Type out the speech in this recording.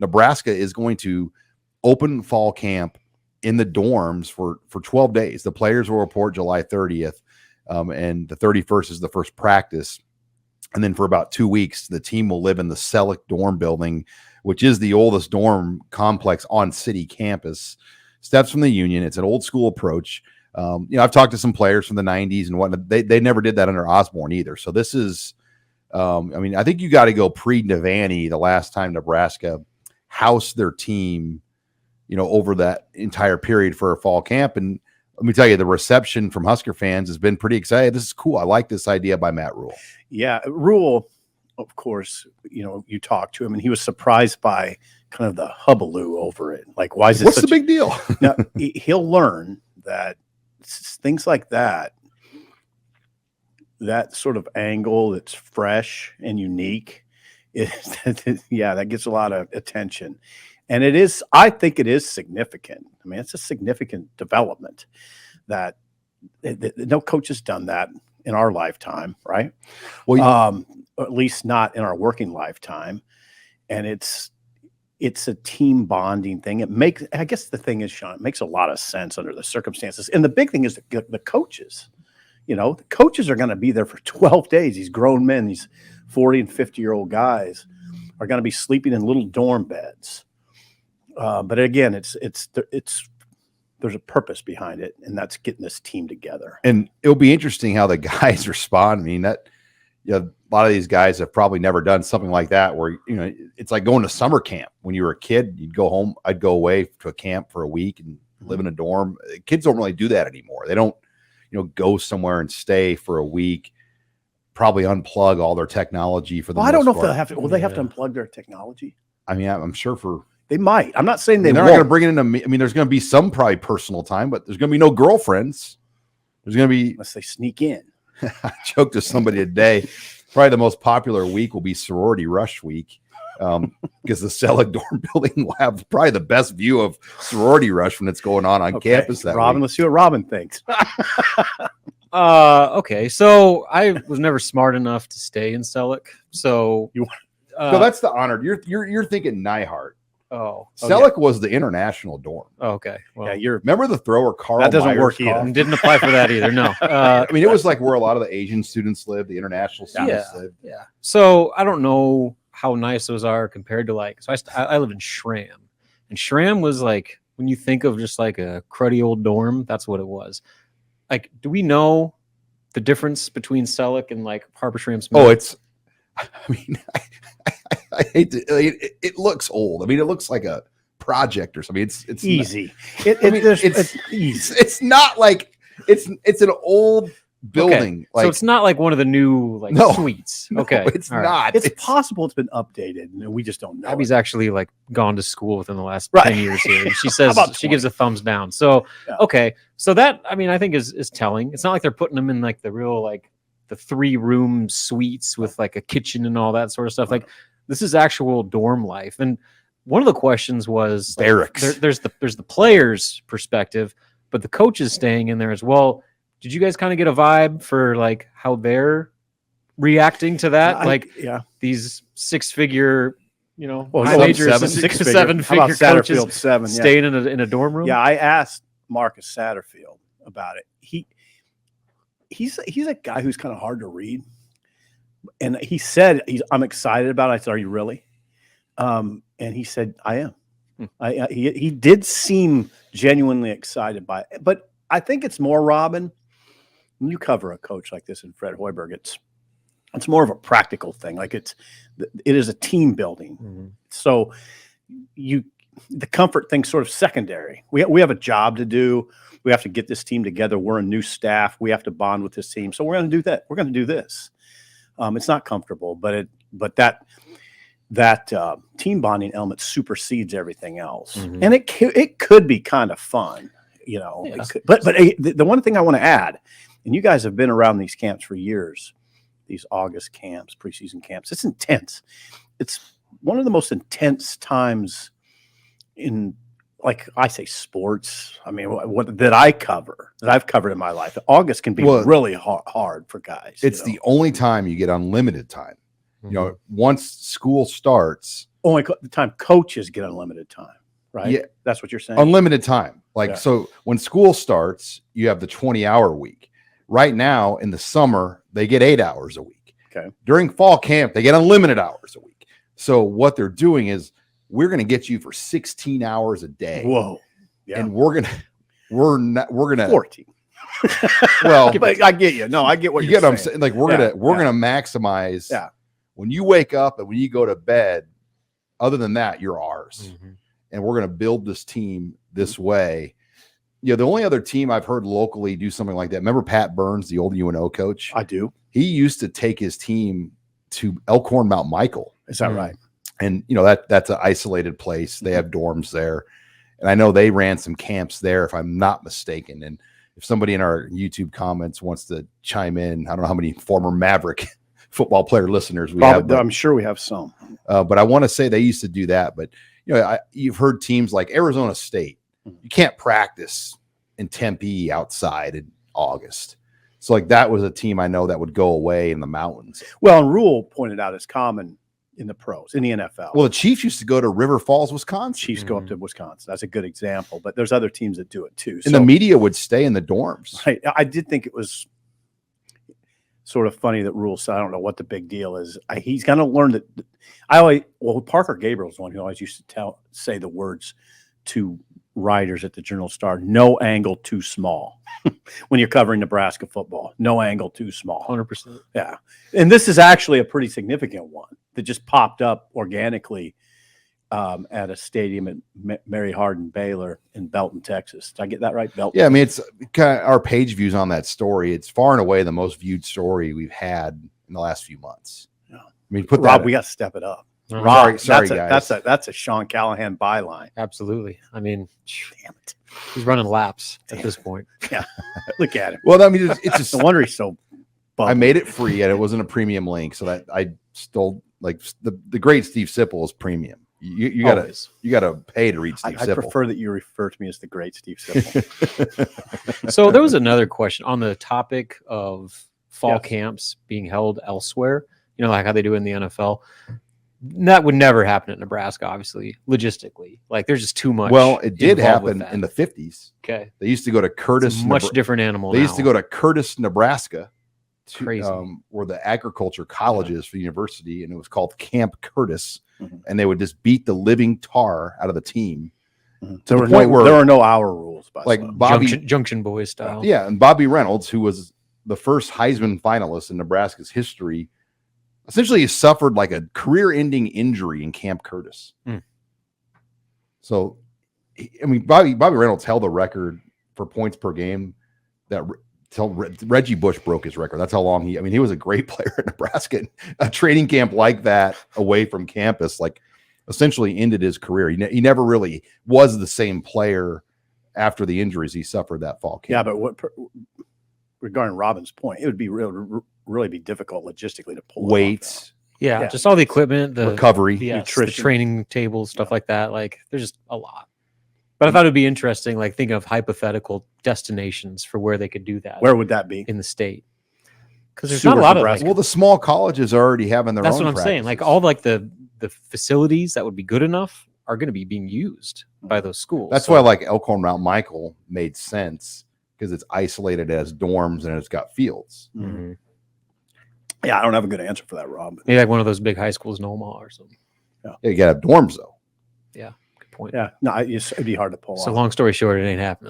Nebraska is going to open fall camp in the dorms for 12 days. The players will report July 30th, and the 31st is the first practice. And then for about 2 weeks, the team will live in the Selleck dorm building, which is the oldest dorm complex on city campus. Steps from the Union. It's an old school approach. I've talked to some players from the 90s and whatnot. They never did that under Osborne either. So this is, I think you got to go pre-Navani the last time Nebraska housed their team, over that entire period for a fall camp. And let me tell you, the reception from Husker fans has been pretty exciting. This is cool. I like this idea by Matt Rhule. Yeah, Rhule, of course, you talked to him, and he was surprised by kind of the hubbub over it. Like, why is it What's the big deal? Now, he'll learn that things like that sort of angle that's fresh and unique, that gets a lot of attention. And I think it is significant. I mean, it's a significant development that no coach has done that in our lifetime, right? Well, at least not in our working lifetime. And it's a team bonding thing. I guess the thing is, Sean, it makes a lot of sense under the circumstances. And the big thing is the coaches. The coaches are going to be there for 12 days. These grown men, these 40 and 50-year-old guys are going to be sleeping in little dorm beds. But again, there's a purpose behind it, and that's getting this team together. And it'll be interesting how the guys respond. I mean, a lot of these guys have probably never done something like that where, it's like going to summer camp. When you were a kid, you'd go home. I'd go away to a camp for a week and live in a dorm. Kids don't really do that anymore. They don't, go somewhere and stay for a week, probably unplug all their technology for the most I don't know part. if they'll have to. Will they have to unplug their technology? I mean, I'm sure they might. I'm not saying they're not going to bring it into. I mean, there's going to be some probably personal time, but there's going to be no girlfriends. There's going to be, unless they sneak in. I joked to somebody today. Probably the most popular week will be sorority rush week, because the Selleck dorm building will have probably the best view of sorority rush when it's going on campus. That Robin, week. Let's see what Robin thinks. Okay, so I was never smart enough to stay in Selleck. So no, that's the honor. You're thinking Nyhart. Oh, Selleck was the international dorm. Oh, okay. Well, yeah, remember the thrower Carl? That doesn't Myers work either. called? Didn't apply for that either. No. I mean, it was like where a lot of the Asian students live, the international students live. Yeah. So I don't know how nice those are compared to so I live in Schramm, and Schramm was like, when you think of just like a cruddy old dorm, that's what it was. Like, do we know the difference between Selleck and like Harper Schramm Smith? Oh, I hate to. It looks old. I mean, it looks like a project or something. It's easy. It's easy. It's not like it's an old building. Okay. So it's not like one of the new suites. Okay, it's all not. Right. It's possible it's been updated, and we just don't know. Abby's actually like gone to school within the last 10 years here. And she says she gives a thumbs down. So okay, so that I think is telling. It's not like they're putting them in like the real the 3-room suites with like a kitchen and all that sort of stuff. Like, this is actual dorm life. And one of the questions was barracks. There's the players' perspective, but the coaches staying in there as well. Did you guys kind of get a vibe for like how they're reacting to that? These 6-figure, seven-figure coaches staying in a dorm room. Yeah, I asked Marcus Satterfield about it. He's a guy who's kind of hard to read, and he said I'm excited about it. I said, "Are you really?" And he said, "I am." He did seem genuinely excited by it, but I think it's more, Robin. When you cover a coach like this in Fred Hoiberg, it's more of a practical thing. Like it is a team building. Mm-hmm. So the comfort thing's sort of secondary. We have a job to do. We have to get this team together. We're a new staff. We have to bond with this team. So we're going to do that. We're going to do this. It's not comfortable, but that team bonding element supersedes everything else, mm-hmm. and it could be kind of fun, Yes. But the one thing I want to add, and you guys have been around these camps for years, these August camps, preseason camps. It's intense. It's one of the most intense times in, like I say, sports. I mean, that I've covered in my life. August can be really hard for guys. It's the only time you get unlimited time. Mm-hmm. Once school starts, only the time coaches get unlimited time, right? Yeah. That's what you're saying. Unlimited time. Like, so when school starts, you have the 20-hour week. Right now in the summer, they get 8 hours a week. Okay. During fall camp, they get unlimited hours a week. So what they're doing is we're going to get you for 16 hours a day. Whoa. Yeah. And we're going to 14. Well, but I get you. No, I get what you you're get what I'm saying. saying. Like we're going to maximize. Yeah. When you wake up and when you go to bed, other than that, you're ours. Mm-hmm. And we're going to build this team this way. You know, the only other team I've heard locally do something like that. Remember Pat Burns, the old UNO coach? I do. He used to take his team to Elkhorn Mount Michael. Is that right? And you know, that's an isolated place. They have dorms there. And I know they ran some camps there, if I'm not mistaken. And if somebody in our YouTube comments wants to chime in, I don't know how many former Maverick football player listeners we have. But, I'm sure we have some. But I want to say they used to do that. But you know, you've heard teams like Arizona State. You can't practice in Tempe outside in August. So like that was a team I know that would go away in the mountains. Well, and Rhule pointed out it's common in the pros, in the NFL. Well, the Chiefs used to go to River Falls, Wisconsin. Chiefs go up to Wisconsin. That's a good example. But there's other teams that do it too. And the media would stay in the dorms. Right. I did think it was sort of funny that Rhule said, I don't know what the big deal is. He's going to learn that. Parker Gabriel's the one who always used to say the words to writers at the Journal-Star, no angle too small. When you're covering Nebraska football, no angle too small. 100%. Yeah. And this is actually a pretty significant one that just popped up organically at a stadium at Mary Hardin Baylor in Belton, Texas. Did I get that right? Belton. Yeah, I mean, it's kind of our page views on that story. It's far and away the most viewed story we've had in the last few months. Yeah. I mean, Rob, we got to step it up. Rob, sorry guys. That's a Sean Callahan byline. Absolutely. I mean, damn it, he's running laps at this point. Yeah, look at him. Well, I mean, it's just no wonder he's so. I made it free, and it wasn't a premium link, so that I stole like the great Steve Sipple is premium. You gotta pay to read Steve Sipple. I prefer that you refer to me as the great Steve Sipple. So there was another question on the topic of fall camps being held elsewhere. You know, like how they do in the NFL. That would never happen at Nebraska, obviously, logistically. Like, there's just too much. Well, it did happen in the 50s. Okay. They used to go to Curtis. It's a much different animal. They used to go to Curtis, Nebraska, Crazy. Where the agriculture college is for the university, and it was called Camp Curtis. And they would just beat the living tar out of the team. To the point where there were no hour rules. Like Bobby Junction Boys style. Yeah, and Bobby Reynolds, who was the first Heisman finalist in Nebraska's history, essentially he suffered like a career-ending injury in Camp Curtis. So, I mean, Bobby Reynolds held a record for points per game that till Reggie Bush broke his record. That's how long he was a great player at Nebraska. A training camp like that away from campus, like essentially ended his career. He never really was the same player after the injuries he suffered that fall camp. Yeah, but regarding Robin's point, it would be really be difficult logistically to pull weights. Yeah, just all the equipment, the recovery, nutrition, the training tables, stuff like that. Like, there's just a lot. But I thought it'd be interesting, like thinking of hypothetical destinations for where they could do that. Where would that be in the state? Because there's not a lot of well, the small colleges are already having their own. That's what I'm saying. Like all like the facilities that would be good enough are going to be being used by those schools. That's why like Elkhorn Mount Michael made sense because it's isolated as dorms and it's got fields. Mm-hmm. Yeah, I don't have a good answer for that, Rob. Maybe like one of those big high schools in Omaha or something. Yeah, you got to have dorms though. Yeah, good point. Yeah, no, it'd be hard to pull off. So long story short, it ain't happening.